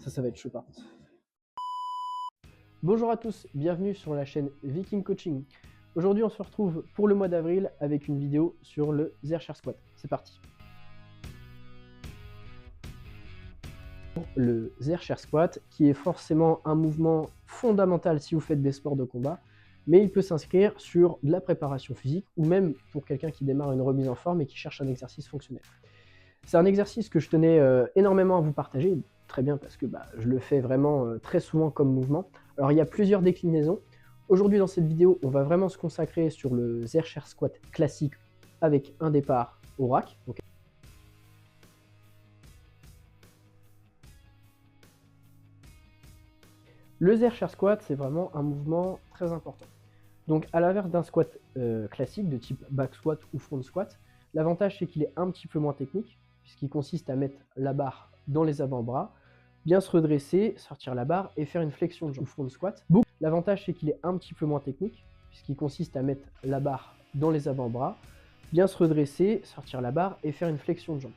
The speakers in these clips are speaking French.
Ça va être chaud par contre. Bonjour à tous, bienvenue sur la chaîne Viking Coaching. Aujourd'hui on se retrouve pour le mois d'avril avec une vidéo sur le Zercher Squat. C'est parti. Le Zercher Squat qui est forcément un mouvement fondamental si vous faites des sports de combat, mais il peut s'inscrire sur de la préparation physique ou même pour quelqu'un qui démarre une remise en forme et qui cherche un exercice fonctionnel. C'est un exercice que je tenais énormément à vous partager, très bien parce que je le fais vraiment très souvent comme mouvement. Alors il y a plusieurs déclinaisons. Aujourd'hui dans cette vidéo, on va vraiment se consacrer sur le Zercher Squat classique avec un départ au rack. Okay. Le Zercher Squat, c'est vraiment un mouvement très important. Donc à l'inverse d'un squat classique de type back squat ou front squat, l'avantage c'est qu'il est un petit peu moins technique, puisqu'il consiste à mettre la barre dans les avant-bras, bien se redresser, sortir la barre et faire une flexion de jambe. Front squat. L'avantage c'est qu'il est un petit peu moins technique, puisqu'il consiste à mettre la barre dans les avant-bras, bien se redresser, sortir la barre et faire une flexion de jambe.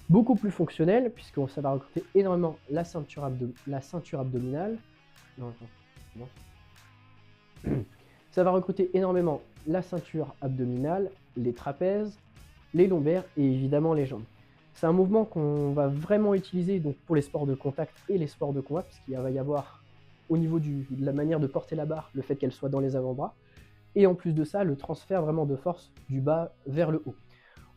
Beaucoup plus fonctionnel, puisque ça va recruter énormément la ceinture abdominale. Ça va recruter énormément la ceinture abdominale, les trapèzes, les lombaires et évidemment les jambes. C'est un mouvement qu'on va vraiment utiliser donc, pour les sports de contact et les sports de combat, puisqu'il va y avoir au niveau de la manière de porter la barre, le fait qu'elle soit dans les avant-bras, et en plus de ça, le transfert vraiment de force du bas vers le haut.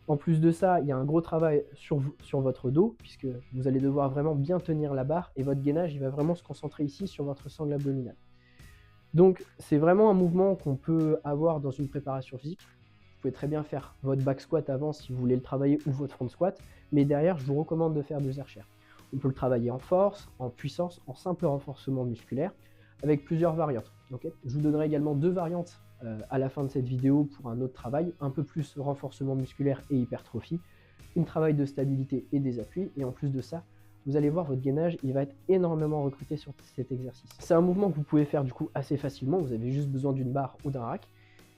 En plus de ça, il y a un gros travail sur votre dos, puisque vous allez devoir vraiment bien tenir la barre, et votre gainage il va vraiment se concentrer ici sur votre sangle abdominale. Donc c'est vraiment un mouvement qu'on peut avoir dans une préparation physique. Vous pouvez très bien faire votre back squat avant si vous voulez le travailler ou votre front squat, mais derrière je vous recommande de faire du Zercher. On peut le travailler en force, en puissance, en simple renforcement musculaire, avec plusieurs variantes. Okay, je vous donnerai également deux variantes à la fin de cette vidéo pour un autre travail, un peu plus renforcement musculaire et hypertrophie, un travail de stabilité et des appuis, et en plus de ça, vous allez voir votre gainage, il va être énormément recruté sur cet exercice. C'est un mouvement que vous pouvez faire du coup assez facilement, vous avez juste besoin d'une barre ou d'un rack.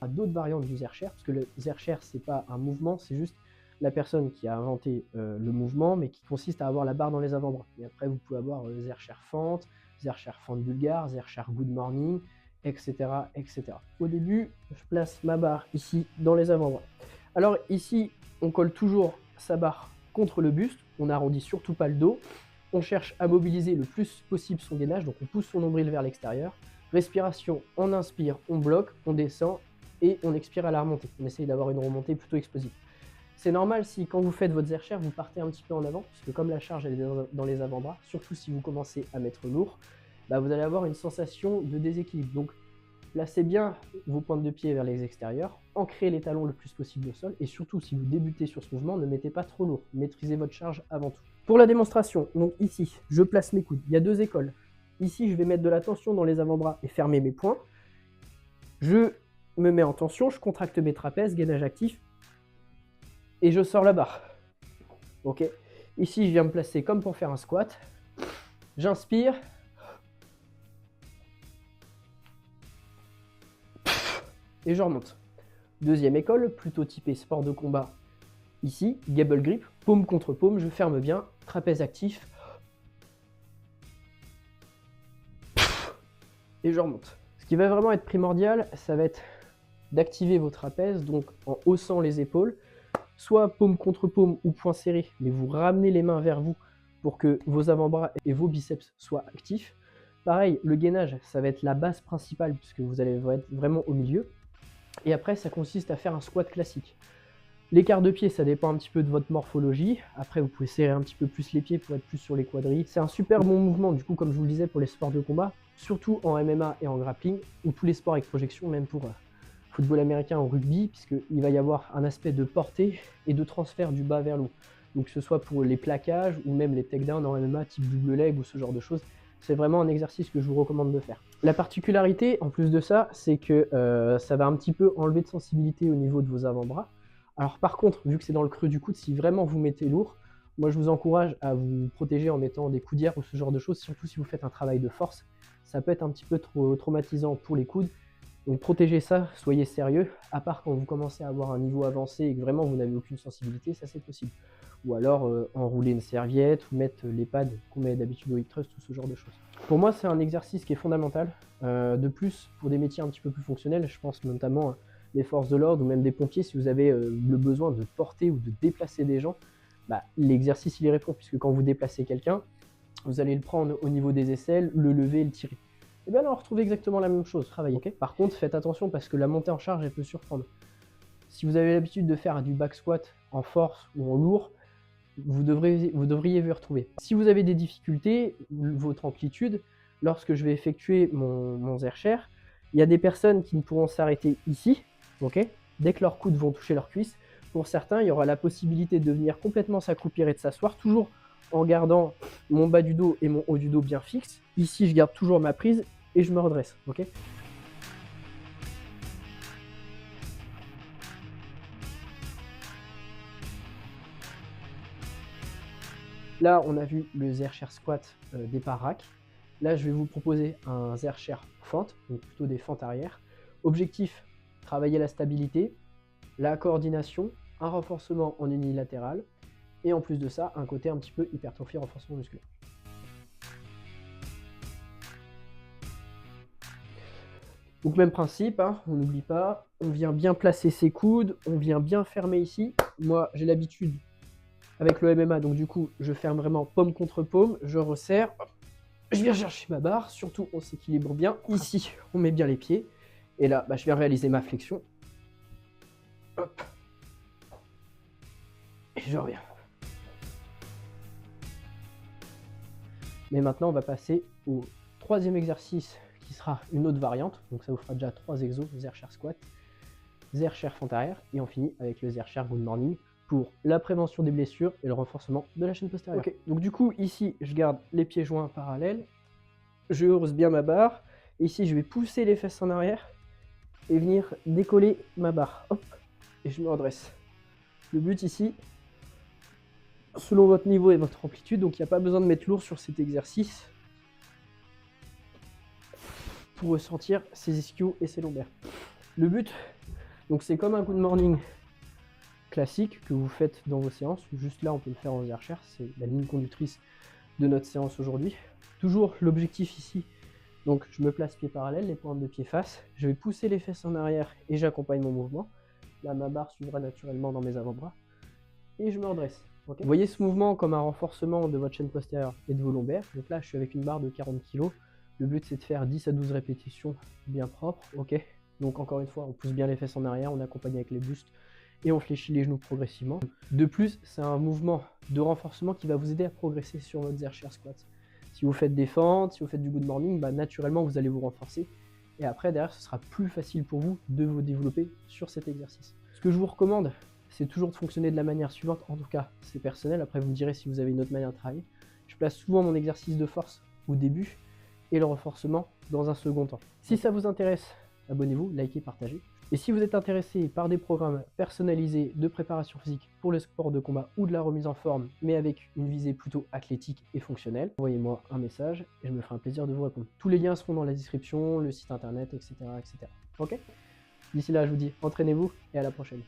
Il y a d'autres variantes du Zercher, parce que le Zercher c'est pas un mouvement, c'est juste la personne qui a inventé le mouvement, mais qui consiste à avoir la barre dans les avant-bras. Et après vous pouvez avoir Zercher fente, Zercher fente bulgare, Zercher good morning, etc., etc. Au début, je place ma barre ici dans les avant-bras. Alors ici, on colle toujours sa barre contre le buste, on n'arrondit surtout pas le dos, on cherche à mobiliser le plus possible son gainage, donc on pousse son nombril vers l'extérieur. Respiration, on inspire, on bloque, on descend et on expire à la remontée. On essaye d'avoir une remontée plutôt explosive. C'est normal si quand vous faites votre Zercher, vous partez un petit peu en avant, puisque comme la charge elle est dans les avant-bras, surtout si vous commencez à mettre lourd, vous allez avoir une sensation de déséquilibre. Donc placez bien vos pointes de pied vers les extérieurs, ancrez les talons le plus possible au sol et surtout si vous débutez sur ce mouvement, ne mettez pas trop lourd, maîtrisez votre charge avant tout. Pour la démonstration, donc ici, je place mes coudes, il y a deux écoles. Ici, je vais mettre de la tension dans les avant-bras et fermer mes poings. Je me mets en tension, je contracte mes trapèzes, gainage actif et je sors la barre. Ok. Ici, je viens me placer comme pour faire un squat. J'inspire. Et je remonte. Deuxième école, plutôt typée sport de combat. Ici, gable grip, paume contre paume, je ferme bien, trapèze actif. Et je remonte. Ce qui va vraiment être primordial, ça va être d'activer vos trapèzes, donc en haussant les épaules, soit paume contre paume ou poing serré, mais vous ramenez les mains vers vous pour que vos avant-bras et vos biceps soient actifs. Pareil, le gainage, ça va être la base principale puisque vous allez être vraiment au milieu. Et après, ça consiste à faire un squat classique. L'écart de pied, ça dépend un petit peu de votre morphologie. Après, vous pouvez serrer un petit peu plus les pieds pour être plus sur les quadrilles. C'est un super bon mouvement, du coup, comme je vous le disais, pour les sports de combat, surtout en MMA et en grappling, ou tous les sports avec projection, même pour football américain ou rugby, puisqu'il va y avoir un aspect de portée et de transfert du bas vers le haut. Donc, que ce soit pour les plaquages ou même les takedowns en MMA, type double leg ou ce genre de choses. C'est vraiment un exercice que je vous recommande de faire. La particularité, en plus de ça, c'est que ça va un petit peu enlever de sensibilité au niveau de vos avant-bras. Alors par contre, vu que c'est dans le creux du coude, si vraiment vous mettez lourd, moi je vous encourage à vous protéger en mettant des coudières ou ce genre de choses, surtout si vous faites un travail de force. Ça peut être un petit peu trop traumatisant pour les coudes. Donc protégez ça, soyez sérieux, à part quand vous commencez à avoir un niveau avancé et que vraiment vous n'avez aucune sensibilité, ça c'est possible. ou alors enrouler une serviette ou mettre les pads qu'on met d'habitude au hip thrust, tout ce genre de choses. Pour moi, c'est un exercice qui est fondamental. De plus, pour des métiers un petit peu plus fonctionnels, je pense notamment les forces de l'ordre ou même des pompiers, si vous avez le besoin de porter ou de déplacer des gens, bah, l'exercice il y répond, puisque quand vous déplacez quelqu'un, vous allez le prendre au niveau des aisselles, le lever et le tirer. Et bien là, on retrouve exactement la même chose, travailler. Okay. Par contre, faites attention parce que la montée en charge, elle peut surprendre. Si vous avez l'habitude de faire du back squat en force ou en lourd, vous devriez vous retrouver. Si vous avez des difficultés, votre amplitude, lorsque je vais effectuer mon Zercher, il y a des personnes qui ne pourront s'arrêter ici, okay, dès que leurs coudes vont toucher leurs cuisses. Pour certains, il y aura la possibilité de venir complètement s'accroupir et de s'asseoir, toujours en gardant mon bas du dos et mon haut du dos bien fixe. Ici, je garde toujours ma prise et je me redresse. Okay. Là, on a vu le Zercher squat départ rack. Là, je vais vous proposer un Zercher fente, donc plutôt des fentes arrière. Objectif, travailler la stabilité, la coordination, un renforcement en unilatéral, et en plus de ça, un côté un petit peu hypertrophie, renforcement musculaire. Donc même principe, hein, on n'oublie pas, on vient bien placer ses coudes, on vient bien fermer ici. Moi, j'ai l'habitude avec le MMA, donc du coup, je ferme vraiment paume contre paume, je resserre, hop, je viens chercher ma barre, surtout on s'équilibre bien. Ici, on met bien les pieds, et là, bah, je viens réaliser ma flexion. Hop. Et je reviens. Mais maintenant, on va passer au troisième exercice qui sera une autre variante. Donc ça vous fera déjà 3 exos, Zercher squat, Zercher fente arrière, et on finit avec le Zercher good morning pour la prévention des blessures et le renforcement de la chaîne postérieure. Okay. Donc du coup, ici, je garde les pieds joints parallèles, je hausse bien ma barre, ici, je vais pousser les fesses en arrière et venir décoller ma barre. Hop, et je me redresse. Le but ici, selon votre niveau et votre amplitude, donc il n'y a pas besoin de mettre lourd sur cet exercice pour ressentir ses ischios et ses lombaires. Le but, donc c'est comme un good morning classique que vous faites dans vos séances. Juste là, on peut le faire en Zercher, c'est la ligne conductrice de notre séance aujourd'hui. Toujours l'objectif ici, donc je me place pieds parallèles, les pointes de pied face, je vais pousser les fesses en arrière et j'accompagne mon mouvement. Là, ma barre suivra naturellement dans mes avant-bras et je me redresse. Okay. Vous voyez ce mouvement comme un renforcement de votre chaîne postérieure et de vos lombaires. Donc là, je suis avec une barre de 40 kg. Le but, c'est de faire 10 à 12 répétitions bien propres. Ok. Donc encore une fois, on pousse bien les fesses en arrière, on accompagne avec les bustes et on fléchit les genoux progressivement. De plus, c'est un mouvement de renforcement qui va vous aider à progresser sur votre Zercher squat. Si vous faites des fentes, si vous faites du good morning, bah, naturellement, vous allez vous renforcer. Et après, derrière, ce sera plus facile pour vous de vous développer sur cet exercice. Ce que je vous recommande, c'est toujours de fonctionner de la manière suivante. En tout cas, c'est personnel. Après, vous me direz si vous avez une autre manière de travailler. Je place souvent mon exercice de force au début et le renforcement dans un second temps. Si ça vous intéresse, abonnez-vous, likez, partagez. Et si vous êtes intéressé par des programmes personnalisés de préparation physique pour le sport de combat ou de la remise en forme, mais avec une visée plutôt athlétique et fonctionnelle, envoyez-moi un message et je me ferai un plaisir de vous répondre. Tous les liens seront dans la description, le site internet, etc. etc. Ok ? D'ici là, je vous dis entraînez-vous et à la prochaine.